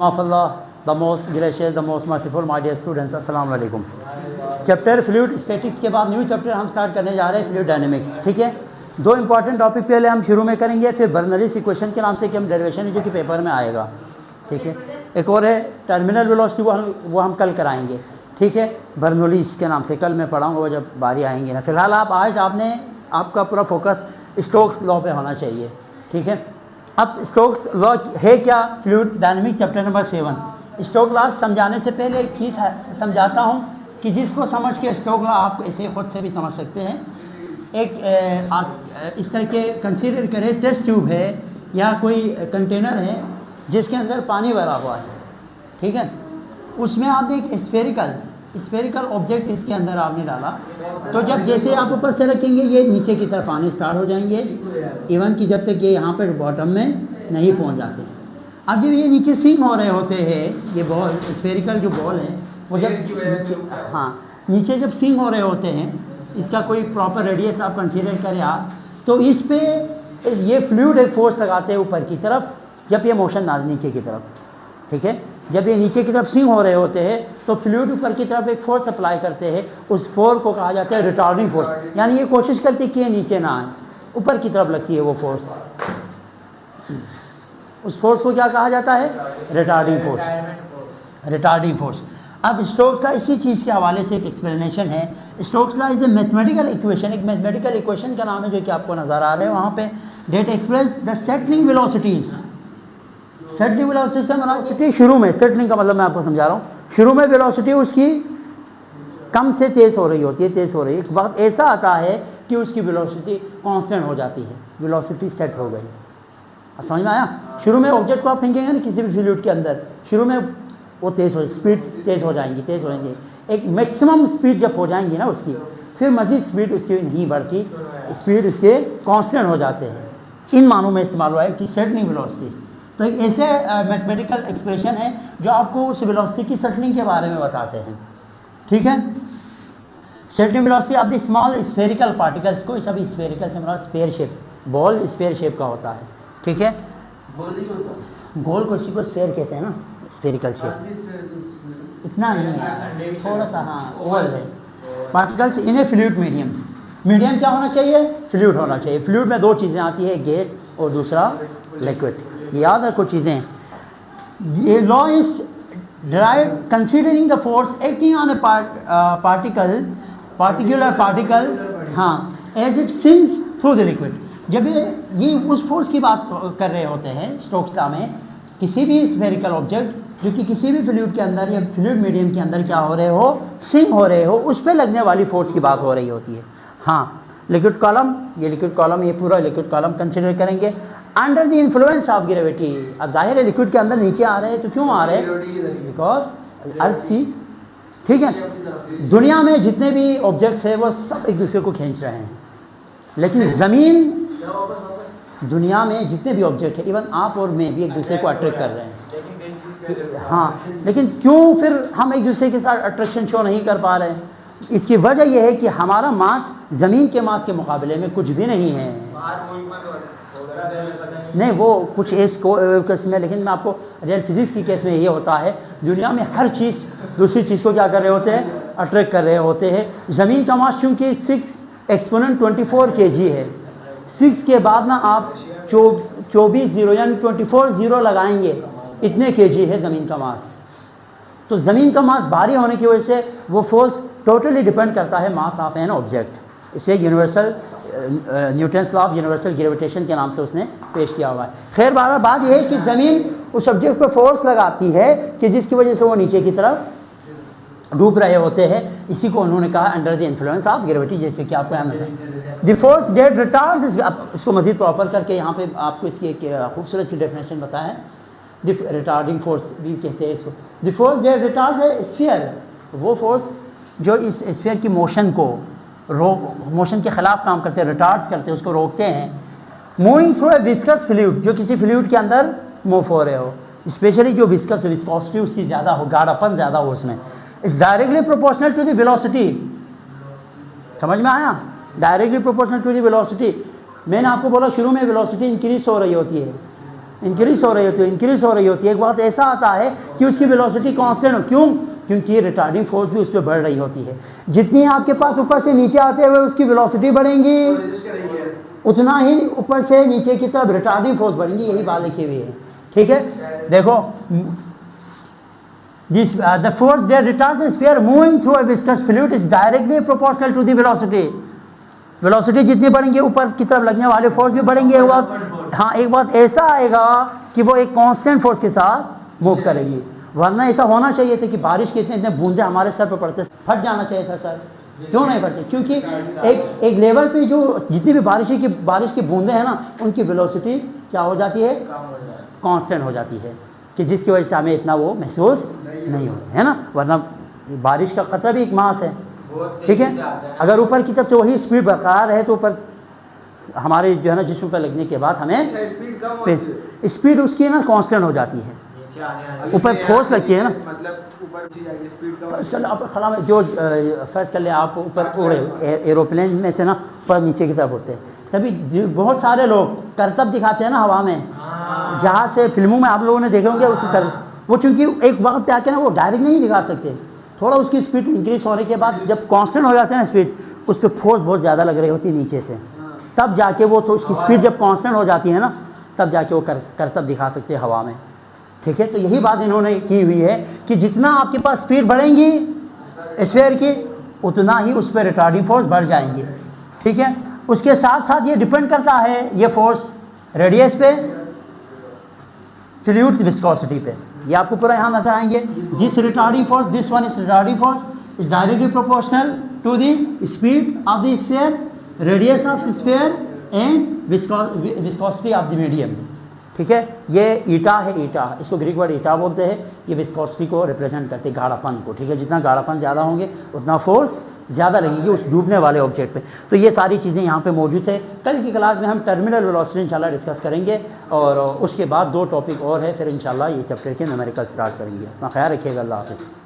The most gracious, the most merciful, my dear students, अस्सलाम वालेकुम। Chapter fluid statics के बाद न्यू चैप्टर हम स्टार्ट करने जा रहे हैं फ्लूइड डायनेमिक्स। ठीक है, दो इंपॉर्टेंट टॉपिक पहले हम शुरू में करेंगे, फिर बर्नौलीज़ इक्वेशन के नाम से कि हम डेरिवेशन है जो कि पेपर में आएगा। ठीक है, एक और है टर्मिनल वेलोसिटी, वो हम कल कराएंगे। ठीक है, बर्नौलीज़ के नाम से कल मैं पढ़ाऊँगा वो जब बारी आएंगी ना। फिलहाल आज आपका पूरा फोकस स्टोक्स लॉ पे होना चाहिए। ठीक है, अब स्टोक्स लॉ है क्या? Fluid dynamics chapter number 7। Stoke law समझाने से पहले एक चीज़ समझाता हूँ कि जिसको समझ के स्टोक लॉ आप इसे खुद से भी समझ सकते हैं। आप इस तरह के कंसीडर करें, टेस्ट ट्यूब है या कोई कंटेनर है जिसके अंदर पानी भरा हुआ है। ठीक है, उसमें आपने एक स्फेरिकल ऑब्जेक्ट इसके अंदर आपने डाला, तो जब जैसे आप ऊपर से रखेंगे ये नीचे की तरफ आने स्टार्ट हो जाएंगे, इवन कि जब तक ये यहाँ पर बॉटम में नहीं पहुँच जाते। अब जब ये नीचे सिंक हो रहे होते हैं, ये बॉल स्फेरिकल जो बॉल है वो जब नीचे जब सिंक हो रहे होते हैं, इसका कोई प्रॉपर रेडियस आप कंसीडर करें आप, तो इस पे ये फ्लूइड एक फोर्स लगाते हैं ऊपर की तरफ जब ये मोशन ना नीचे की तरफ। ठीक है, जब ये नीचे की तरफ सिंक हो रहे होते हैं तो फ्लूइड ऊपर की तरफ एक फोर्स अप्लाई करते हैं, उस फोर्स को कहा जाता है रिटार्डिंग फोर्स। यानी ये कोशिश करती है कि ये नीचे ना आए, ऊपर की तरफ लगती है वो फोर्स। उस फोर्स को क्या कहा जाता है? Retarding force. अब स्टोक्स लॉ इसी चीज़ के हवाले से एक एक्सप्लेनेशन है। Stokes law is a mathematical equation, एक मैथमेटिकल इक्वेशन का नाम है जो कि आपको नज़र आ रहा है वहाँ पे। That express the settling velocities. Settling velocity से वेलोसिटी शुरू में, सेटलिंग का मतलब मैं आपको समझा रहा हूँ, शुरू में वेलोसिटी उसकी कम से तेज़ हो रही होती है, तेज़ हो रही है। एक वक्त ऐसा आता है कि उसकी वेलोसिटी कांस्टेंट हो जाती है, वेलोसिटी सेट हो गई। समझ में आया? शुरू में ऑब्जेक्ट को आप फेंकेंगे ना किसी भी फ्लूइड के अंदर, शुरू में वो स्पीड तेज़ हो जाएंगी, एक मैक्सिमम स्पीड जब हो जाएंगी ना उसकी, फिर मज़ीद स्पीड उसकी नहीं बढ़ती, स्पीड उसके कांस्टेंट हो जाते हैं। इन मानों में इस्तेमाल हुआ है कि सेटलिंग वेलोसिटी। तो एक ऐसे मैथमेटिकल एक्सप्रेशन है जो आपको उस वेलोसिटी की सेटलिंग के बारे में बताते हैं। ठीक है, settling velocity of the small spherical particles को सभी स्फेरिकल से मतलब sphere shape, ball sphere shape का होता है। ठीक है, गोल को इसी को स्फेयर कहते हैं ना, स्फेरिकल शेप। इतना नहीं है, थोड़ा सा ओवल है। Particles in A fluid medium. Medium क्या होना चाहिए? फ्लूइड होना चाहिए। फ्लूइड में दो चीज़ें आती है, गैस और दूसरा लिक्विड। याद रखो चीज़ें। ये law is derived considering the force acting on a particular particle as it sinks through the liquid. जब ये उस फोर्स की बात कर रहे होते हैं स्टोक्स लॉ में, किसी भी स्फेरिकल ऑब्जेक्ट जो कि किसी भी फ्लूइड के अंदर या फ्लूइड मीडियम के अंदर क्या हो रहे हो, सिंक हो रहे हो, उस पर लगने वाली फोर्स की बात हो रही होती है। लिक्विड कॉलम, ये लिक्विड कॉलम, ये पूरा लिक्विड कॉलम कंसिडर करेंगे under the influence of gravity. अब जाहिर है लिक्विड के अंदर नीचे आ रहे हैं, तो क्यों आ रहे हैं? बिकॉज अर्थ की। ठीक है, दुनिया में जितने भी ऑब्जेक्ट्स हैं वो सब एक दूसरे को खींच रहे हैं, लेकिन ज़मीन, दुनिया में जितने भी ऑब्जेक्ट है, इवन आप और मैं भी एक दूसरे को अट्रैक्ट कर रहे हैं। लेकिन क्यों फिर हम एक दूसरे के साथ अट्रैक्शन शो नहीं कर पा रहे हैं? इसकी वजह यह है कि हमारा मास ज़मीन के मास के मुकाबले में कुछ भी नहीं है। नहीं, वो कुछ केस में, लेकिन मैं आपको रियल फिजिक्स की केस में ये होता है, दुनिया में हर चीज़ दूसरी चीज़ को क्या कर रहे होते हैं? अट्रैक्ट कर रहे होते हैं। ज़मीन का मास चूँकि 6 एक्सपोनेंट 24 kg है, 6 के बाद ना आप 24 जीरो यानी 24 जीरो लगाएंगे, इतने kg है ज़मीन का मास। तो ज़मीन का मास भारी होने की वजह से वो फोर्स टोटली डिपेंड करता है मास ऑफ एन ऑब्जेक्ट। इसे universal Newton's law of universal gravitation के नाम से उसने पेश किया हुआ है। खैर बात यह है कि ज़मीन उस ऑब्जेक्ट पर फोर्स लगाती है कि जिसकी वजह से वो नीचे की तरफ डूब रहे होते हैं। इसी को उन्होंने कहा under the influence of gravity, जैसे कि आपको यहाँ मिला द फोर्स डेट रिटार्ड्स। इसको मज़ीद प्रॉपर करके यहाँ पे आपको इसकी एक खूबसूरत सी डेफिनेशन बताया है। रिटार्डिंग फोर्स भी कहते हैं इसको। द फोर्स डेट रिटार्ड्स है स्फीयर, वो फोर्स जो इस स्फीयर की मोशन को मोशन के ख़िलाफ़ काम करते हैं, रिटार्ड्स करते हैं, उसको रोकते हैं। Moving through a viscous fluid, जो किसी फ्लूइड के अंदर मूव हो रहे हो, स्पेशली जो विस्कस विस्कोसिटी उसकी ज़्यादा हो, गाढ़ापन ज़्यादा हो उसमें, is directly proportional to the velocity. समझ में आया? Directly proportional to the velocity. मैंने आपको बोला शुरू में वेलोसिटी इंक्रीज हो रही होती है, इंक्रीज हो रही होती है, इंक्रीज हो रही होती है। एक वक्त ऐसा आता है कि उसकी वेलोसिटी कांस्टेंट हो, क्यों? क्योंकि रिटार्डिंग फोर्स भी उस पर बढ़ रही होती है। जितनी आपके पास ऊपर से नीचे आते हुए उसकी वेलोसिटी बढ़ेंगी, उतना ही ऊपर से नीचे की तरफ रिटार्डिंग फोर्स बढ़ेंगी। यही बात लिखी हुई है, ठीक है। देखो, this the force that retards the sphere moving through a viscous fluid is directly proportional to the velocity. Velocity जितनी बढ़ेंगे ऊपर की तरफ लगने वाले फोर्स भी बढ़ेंगे। एक बात, हाँ, एक बात ऐसा आएगा कि वो एक कांस्टेंट फोर्स के साथ मूव करेगी। वरना ऐसा होना चाहिए था कि बारिश के इतने बूंदे हमारे सर पर पड़ते, फट जाना चाहिए था सर। क्यों नहीं फटते? क्योंकि एक लेवल पे जो जितनी भी बारिश की बूंदे हैं ना, उनकी वेलोसिटी क्या हो जाती है? कांस्टेंट हो जाती है, कि जिसकी वजह से हमें इतना वो महसूस नहीं होता है ना। वरना बारिश का खतरा भी एक मास है, ठीक है। अगर ऊपर की तरफ से वही स्पीड बरकरार है तो ऊपर हमारे जो है ना जिस्म पर लगने के बाद हमें स्पीड उसकी ना कांस्टेंट हो जाती है। ऊपर फोर्स लगती है ना, मतलब ऊपर स्पीड आप खला में जो फर्ज कर ले, आप ऊपर उड़े एरोप्लेन में से ना ऊपर नीचे की तरफ होते हैं, तभी बहुत सारे लोग करतब दिखाते हैं ना हवा में, जहाँ से फिल्मों में आप लोगों ने देखे होंगे वो चूँकि एक वक्त पे आके ना वो डायरेक्ट नहीं दिखा सकते, थोड़ा उसकी स्पीड इंक्रीज होने के बाद जब कांस्टेंट हो जाते हैं ना स्पीड, उस पर फोर्स बहुत ज़्यादा लग रही होती है नीचे से, तब जाके वो तो उसकी स्पीड जब कांस्टेंट हो जाती है ना, तब जाके वो करतब दिखा सकते हैं हवा में, ठीक है। तो यही बात इन्होंने की हुई है कि जितना आपके पास स्पीड बढ़ेंगी स्फीयर की, उतना ही उस पर रिटार्डिंग फोर्स बढ़ जाएंगी, ठीक है। उसके साथ साथ ये डिपेंड करता है ये फोर्स रेडियस पे, फ्लूइड विस्कोसिटी पे, ये आपको पूरा यहाँ नजर आएंगे। This retarding force, this one is retarding force is directly proportional to the speed of the sphere, radius of sphere and viscosity of the medium, ठीक है। ये ईटा है, ईटा, इसको ग्रीक वर्ड ईटा बोलते हैं। ये विस्कोसिटी को रिप्रेजेंट करते हैं, गाढ़ापन को, ठीक है। जितना गाढ़ापन ज़्यादा होंगे उतना फोर्स ज़्यादा लगेगी उस डूबने वाले ऑब्जेक्ट पे। तो ये सारी चीज़ें यहाँ पे मौजूद है। कल की क्लास में हम टर्मिनल वेलोसिटी इंशाल्लाह डिस्कस करेंगे, और उसके बाद 2 टॉपिक और है, फिर इंशाल्लाह ये चैप्टर के न्यूमेरिकल स्टार्ट करेंगे। अपना ख्याल रखिएगा, अल्लाह हाफ़िज़।